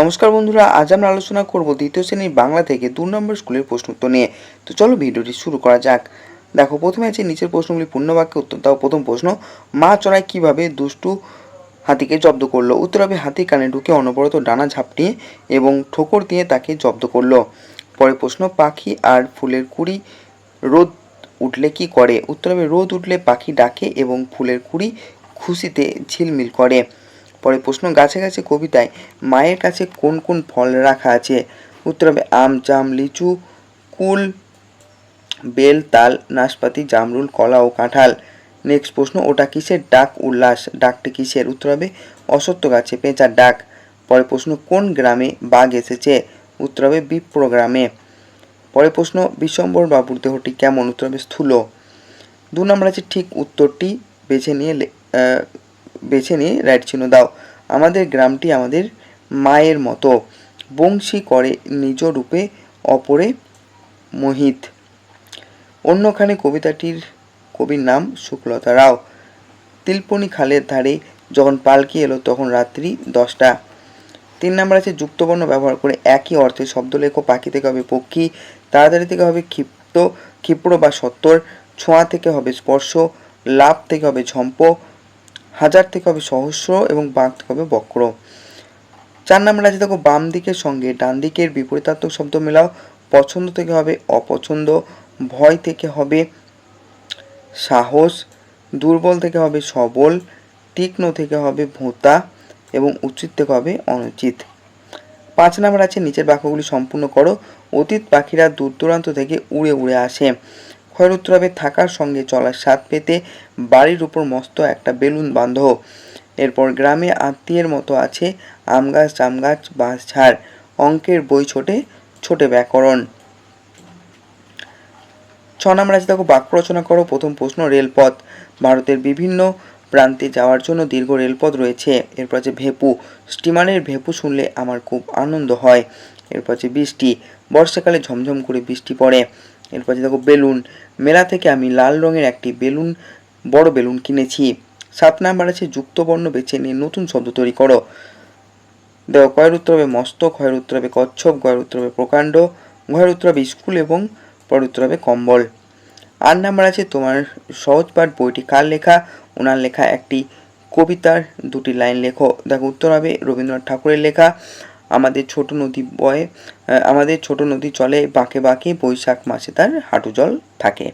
নমস্কার বন্ধুরা, আজ আমরা আলোচনা করব দ্বিতীয় শ্রেণীর বাংলা থেকে 2 নম্বর স্কুলের প্রশ্ন উত্তর নিয়ে। তো চলো ভিডিওটি শুরু করা যাক। দেখো, প্রথমে আছে নিচের প্রশ্নগুলি পূর্ণ বাক্যে উত্তর দাও। প্রথম প্রশ্ন, মা চড়াই কিভাবে দুষ্টু হাতিকে জব্দ করলো? উত্তর হবে, হাতির কানে ঢুকে অনবরত ডানা ঝাপটিয়ে এবং ঠোকর দিয়ে তাকে জব্দ করলো। পরের প্রশ্ন, পাখি আর ফুলের কুঁড়ি রোদ উঠলে কি করে? উত্তর হবে, রোদ উঠলে পাখি ডাকে এবং ফুলের কুঁড়ি খুশিতে ঝিলমিল করে। পরে প্রশ্ন, গাছে গাছে কবিতায় মায়ের কাছে কোন কোন ফল রাখা আছে? উত্তর হবে, আম, জাম, লিচু, কুল, বেল, তাল, নাশপাতি, জামরুল, কলা ও কাঁঠাল। নেক্সট প্রশ্ন, ওটা কিসের ডাক উল্লাস? ডাকটি কিসের? উত্তর হবে, অশ্বত্থ গাছে পেঁচার ডাক। পরে প্রশ্ন, কোন গ্রামে বাঘ এসেছে? উত্তর হবে, বিপ্র গ্রামে। পরে প্রশ্ন, বিশ্বম্বর বাবুর দেহটি কেমন? উত্তর হবে, স্থূল। 2 নম্বর আছে, ঠিক উত্তরটি বেছে নিয়ে রাইট চিহ্ন দাও। আমাদের গ্রামটি আমাদের মায়ের মতো, বংশী করে নিজ রূপে অপরে মোহিত। অন্যখানে কবিতাটির কবির নাম শুক্লতা রাও। তিলপনি খালের ধারে যখন পালকি এলো তখন রাত্রি 10টা। 3 নম্বর আছে, যুক্তবর্ণ ব্যবহার করে একই অর্থে শব্দ লেখো। পাখি থেকে হবে পক্ষী, তাড়াতাড়ি থেকে হবে ক্ষিপ্র বা সত্তর, ছোঁয়া থেকে হবে স্পর্শ, লাভ থেকে হবে ঝম্প, হাজার থেকে হবে সহস্র এবং বাঘ থেকে হবে বক্র। 4 নম্বর আছে, দেখো, বাম দিকের সঙ্গে ডান দিকের বিপরীতার্থক শব্দ মেলাও। পছন্দ থেকে হবে অপছন্দ, ভয় থেকে হবে সাহস, দুর্বল থেকে হবে সবল, তীক্ষ্ণ থেকে হবে ভোঁতা এবং উচিত থেকে হবে অনুচিত। 5 নম্বর আছে, নিচের বাক্যগুলি সম্পূর্ণ করো। অতীত পাখিরা দূর দূরান্ত থেকে উড়ে উড়ে আসে। ক্ষয়ের উত্তর হবে, থাকার সঙ্গে চলার স্বাদ পেতে বাড়ির উপর মস্ত একটা বেলুন বাঁধো। এরপর গ্রামে আত্মীয়ের মতো আছে আম গাছ, জাম গাছ, বাঁশ ঝাড়। অঙ্কের বই ছোটে ব্যাকরণ। 6 নম্বর আছে, দেখো, বাক্য রচনা করো। প্রথম প্রশ্ন, রেলপথ। ভারতের বিভিন্ন প্রান্তে যাওয়ার জন্য দীর্ঘ রেলপথ রয়েছে। এরপর আছে ভেপু। স্টিমারের ভেপু শুনলে আমার খুব আনন্দ হয়। এরপর আছে বৃষ্টি। বর্ষাকালে ঝমঝম করে বৃষ্টি পড়ে। এরপর আছে, দেখো, বেলুন। মেলা থেকে আমি লাল রঙের একটি বড় বেলুন কিনেছি। 7 নম্বর আছে, যুক্তবর্ণ বেছে নিয়ে নতুন শব্দ তৈরি করো। দেখো, কয়ের উত্তর হবে মস্ত, ক্ষয়ের উত্তর হবে কচ্ছপ, গয়ের উত্তর হবে প্রকাণ্ড, ঘয়ের উত্তর হবে স্কুল এবং পরের উত্তর হবে কম্বল। 8 নাম্বার আছে, তোমার সহজ পাঠ বইটি কার লেখা? ওনার লেখা একটি কবিতার 2টি লাইন লেখো। দেখো, উত্তর হবে রবীন্দ্রনাথ ঠাকুরের লেখা। আমাদের ছোট নদী চলে বাঁকে বাঁকে, বৈশাখ মাসে তার হাঁটু জল থাকে।